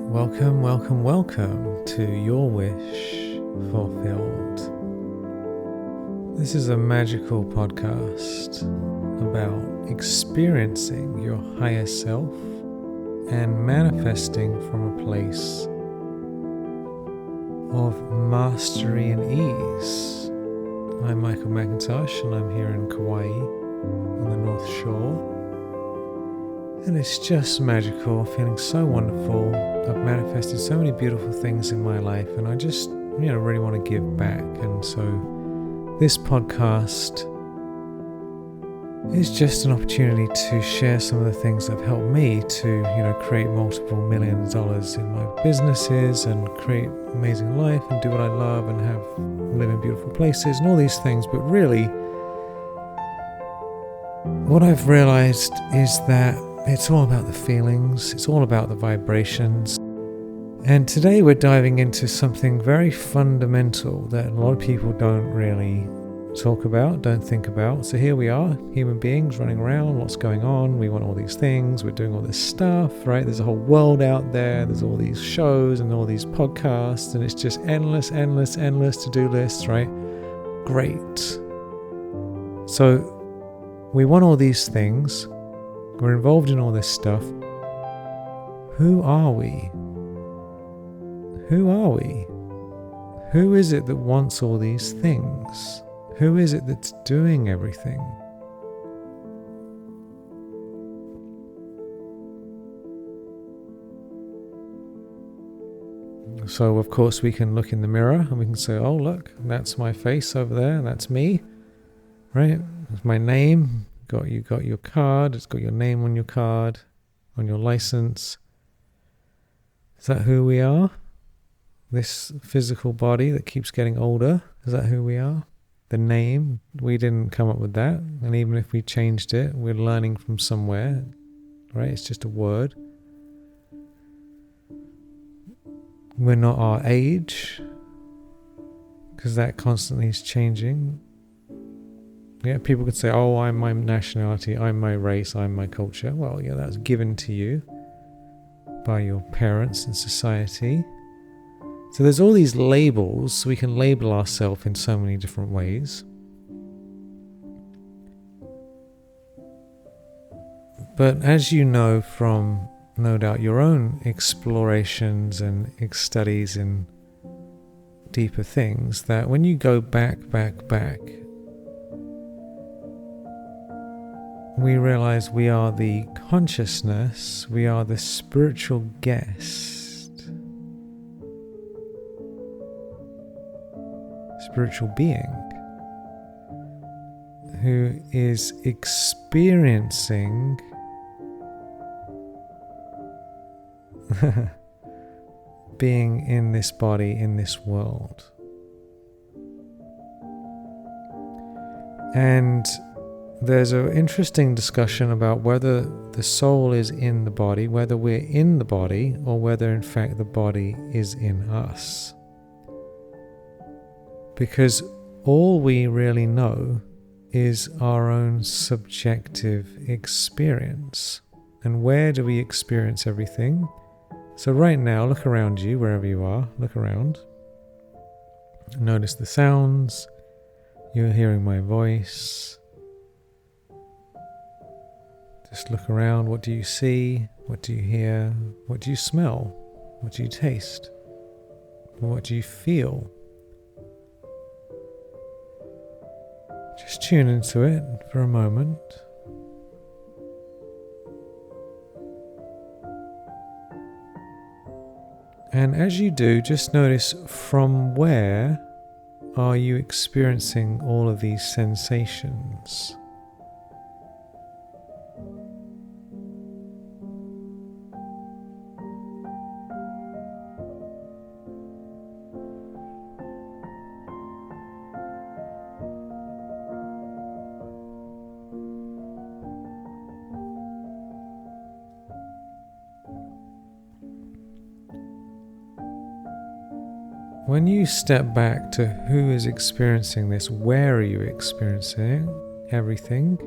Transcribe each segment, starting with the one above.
Welcome, welcome, welcome to Your Wish Fulfilled. This is a magical podcast about experiencing your higher self and manifesting from a place of mastery and ease. I'm Michael McIntosh and I'm here in Kauai on the North Shore. And it's just magical, feeling so wonderful. I've manifested so many beautiful things in my life and I just, really want to give back. And so this podcast is just an opportunity to share some of the things that have helped me to, create multiple millions of dollars in my businesses and create amazing life and do what I love and live in beautiful places and all these things. But really, what I've realized is that it's all about the feelings, it's all about the vibrations. And today we're diving into something very fundamental that a lot of people don't really talk about, don't think about. So here we are, human beings running around, what's going on? We want all these things, we're doing all this stuff, right? There's a whole world out there, there's all these shows and all these podcasts, and it's just endless to-do lists, right? Great. So we want all these things. We're involved in all this stuff. Who are we? Who are we? Who is it that wants all these things? Who is it that's doing everything? So, of course, we can look in the mirror and we can say, oh, look, that's my face over there. That's me, right? That's my name. You got your card, it's got your name on your card, on your license. Is that who we are? This physical body that keeps getting older, is that who we are? The name, we didn't come up with that. And even if we changed it, we're learning from somewhere, right? It's just a word. We're not our age, because that constantly is changing. Yeah, people could say, oh, I'm my nationality, I'm my race, I'm my culture. Well, yeah, that's given to you by your parents and society. So there's all these labels, so we can label ourselves in so many different ways. But as you know from, no doubt, your own explorations and studies in deeper things, that when you go back, we realize we are the consciousness, we are the spiritual guest, spiritual being, who is experiencing being in this body, in this world. And there's an interesting discussion about whether the soul is in the body, whether we're in the body, or whether in fact the body is in us. Because all we really know is our own subjective experience. And where do we experience everything? So right now, look around you, wherever you are, look around. Notice the sounds. You're hearing my voice. Just look around. What do you see? What do you hear? What do you smell? What do you taste? What do you feel? Just tune into it for a moment. And as you do, just notice from where are you experiencing all of these sensations? When you step back to who is experiencing this, where are you experiencing everything?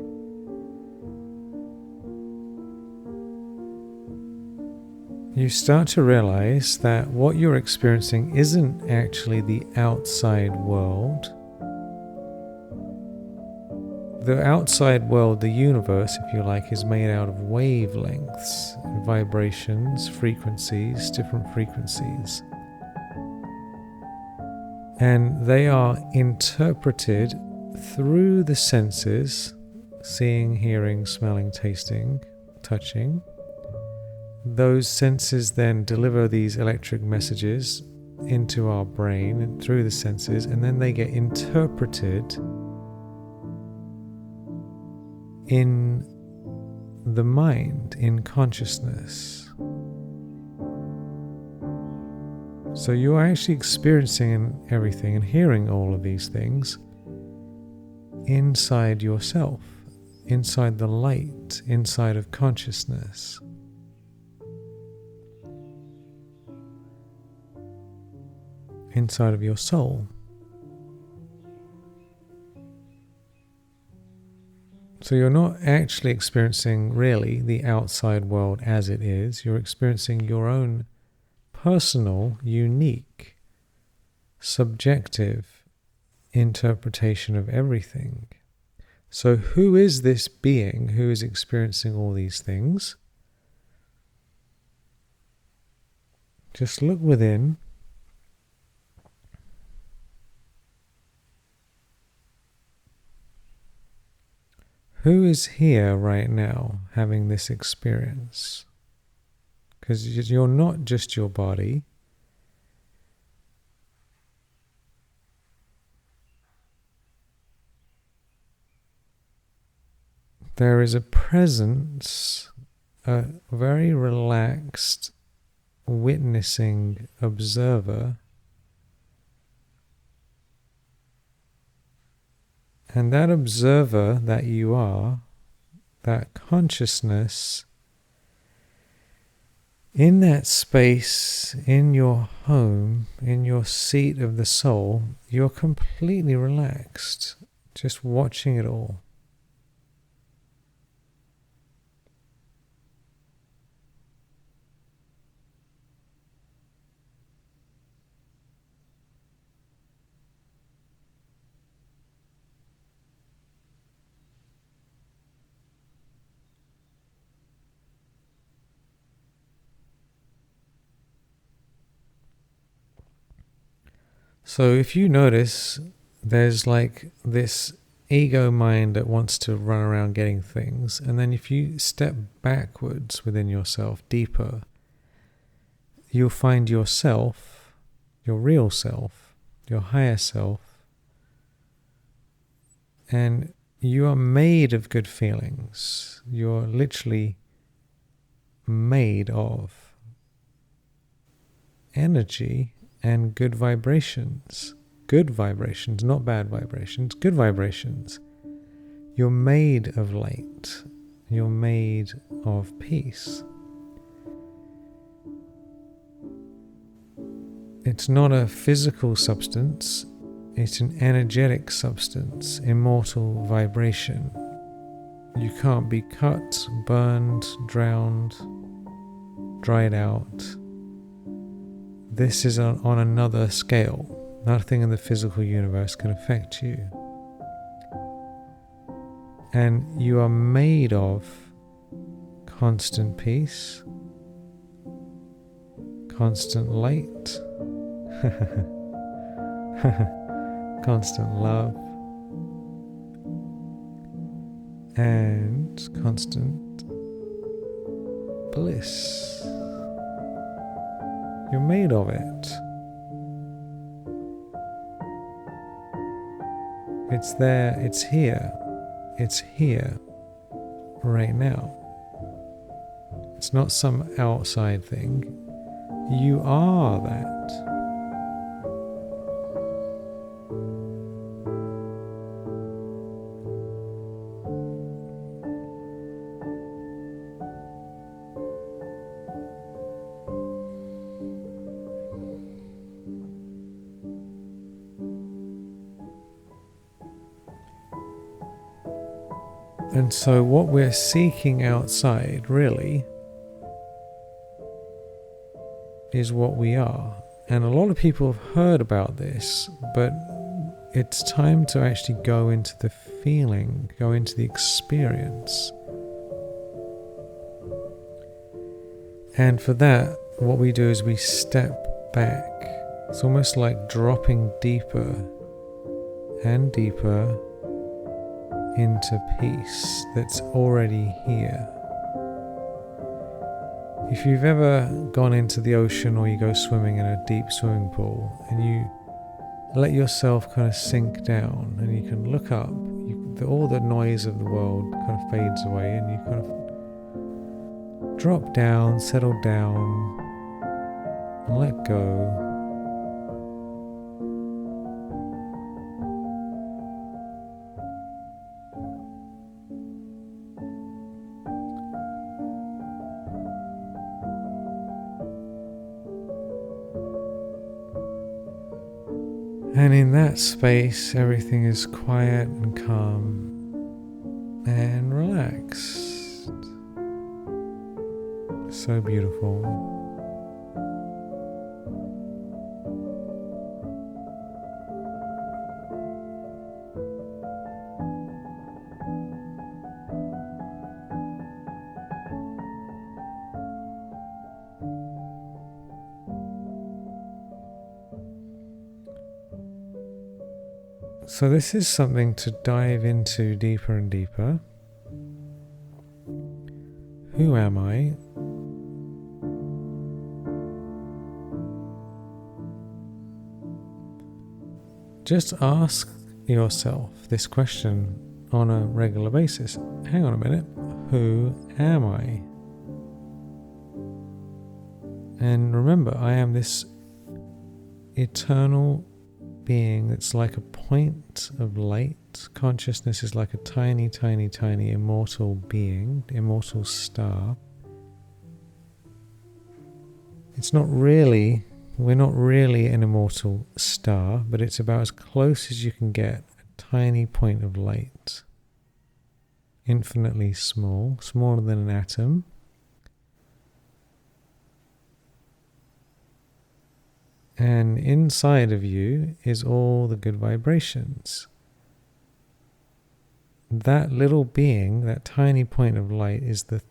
you start to realize that what you're experiencing isn't actually the outside world. The outside world, the universe, if you like, is made out of wavelengths, vibrations, frequencies, different frequencies. And they are interpreted through the senses, seeing, hearing, smelling, tasting, touching. Those senses then deliver these electric messages into our brain and through the senses, and then they get interpreted in the mind, in consciousness. So you're actually experiencing everything and hearing all of these things inside yourself, inside the light, inside of consciousness. Inside of your soul. So you're not actually experiencing really the outside world as it is. You're experiencing your own personal, unique, subjective interpretation of everything. So who is this being who is experiencing all these things? Just look within. Who is here right now having this experience? Because you're not just your body. There is a presence, a very relaxed, witnessing observer. And that observer that you are, that consciousness, in that space, in your home, in your seat of the soul, you're completely relaxed, just watching it all. So if you notice, there's like this ego mind that wants to run around getting things, and then if you step backwards within yourself, deeper, you'll find yourself, your real self, your higher self, and you are made of good feelings. You're literally made of energy and good vibrations. Good vibrations, not bad vibrations, good vibrations. You're made of light. You're made of peace. It's not a physical substance, it's an energetic substance, immortal vibration. You can't be cut, burned, drowned, dried out. This is on another scale. Nothing in the physical universe can affect you. And you are made of constant peace, constant light, constant love, and constant bliss. You're made of it. It's there, it's here right now. It's not some outside thing. You are that. And so what we're seeking outside, really, is what we are. And a lot of people have heard about this, but it's time to actually go into the feeling, go into the experience. And for that, what we do is we step back. It's almost like dropping deeper and deeper into peace that's already here. If you've ever gone into the ocean or you go swimming in a deep swimming pool and you let yourself kind of sink down and you can look up, all the noise of the world kind of fades away and you kind of drop down, settle down, and let go. And in that space, everything is quiet and calm and relaxed. So beautiful. So this is something to dive into deeper and deeper. Who am I? Just ask yourself this question on a regular basis. Hang on a minute. Who am I? And remember, I am this eternal being that's like a point of light. Consciousness is like a tiny, tiny, tiny immortal being, immortal star. We're not really an immortal star, but it's about as close as you can get a tiny point of light. Infinitely small, smaller than an atom. And inside of you is all the good vibrations. That little being, that tiny point of light is the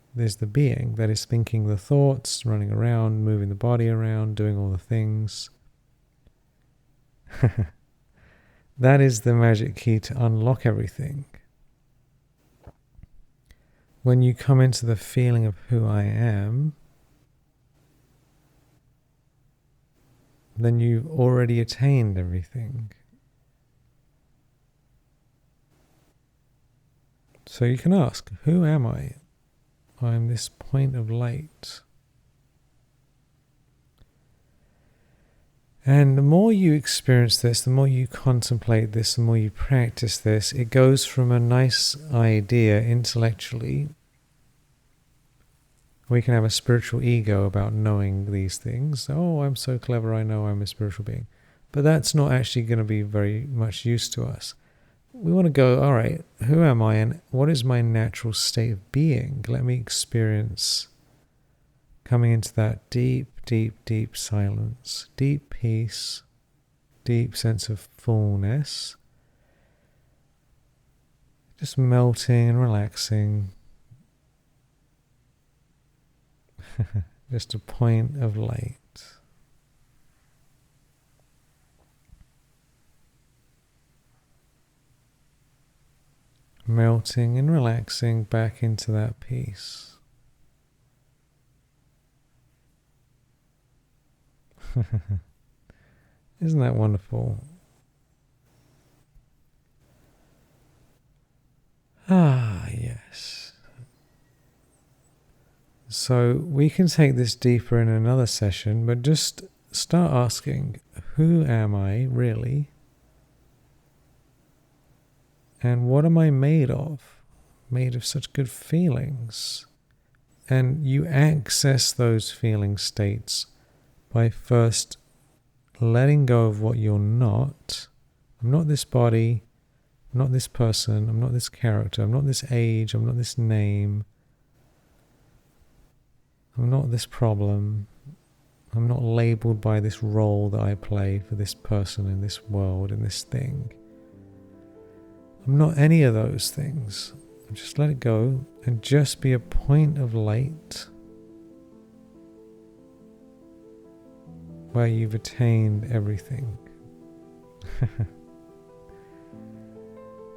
being that is thinking the thoughts, running around, moving the body around, doing all the things. That is the magic key to unlock everything. When you come into the feeling of who I am, then you've already attained everything. So you can ask, who am I? I'm this point of light. And the more you experience this, the more you contemplate this, the more you practice this, it goes from a nice idea intellectually. We can have a spiritual ego about knowing these things. Oh, I'm so clever, I know I'm a spiritual being. But that's not actually going to be very much use to us. We want to go, all right, who am I and what is my natural state of being? Let me experience coming into that deep, deep, deep silence, deep peace, deep sense of fullness. Just melting and relaxing. Just a point of light. Melting and relaxing back into that peace. Isn't that wonderful? Ah, yes. So we can take this deeper in another session, but just start asking, who am I really? And what am I made of? Made of such good feelings. And you access those feeling states by first letting go of what you're not. I'm not this body, I'm not this person, I'm not this character, I'm not this age, I'm not this name, I'm not this problem, I'm not labeled by this role that I play for this person in this world, in this thing. I'm not any of those things. Just let it go and just be a point of light where you've attained everything.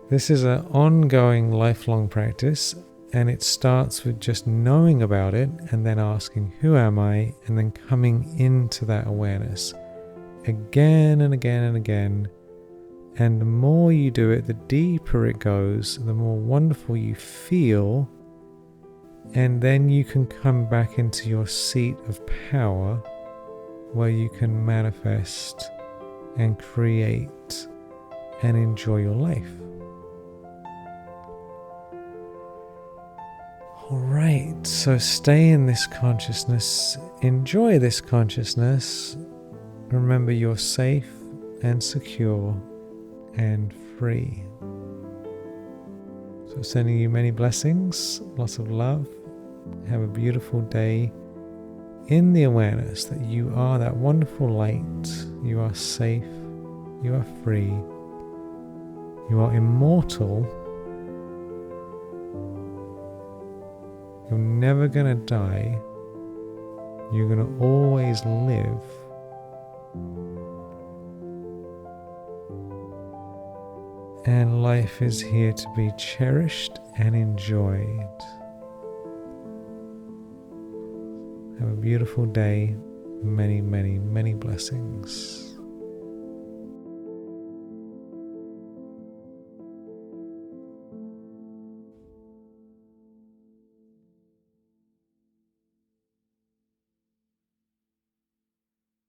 This is an ongoing, lifelong practice, and it starts with just knowing about it and then asking, who am I? And then coming into that awareness again and again and again. And the more you do it, the deeper it goes, the more wonderful you feel. And then you can come back into your seat of power where you can manifest and create and enjoy your life. Alright, so stay in this consciousness, enjoy this consciousness. Remember, you're safe and secure and free. So sending you many blessings, lots of love. Have a beautiful day in the awareness that you are that wonderful light. You are safe, you are free, you are immortal. You're never going to die. You're going to always live. And life is here to be cherished and enjoyed. Have a beautiful day. Many, many, many blessings.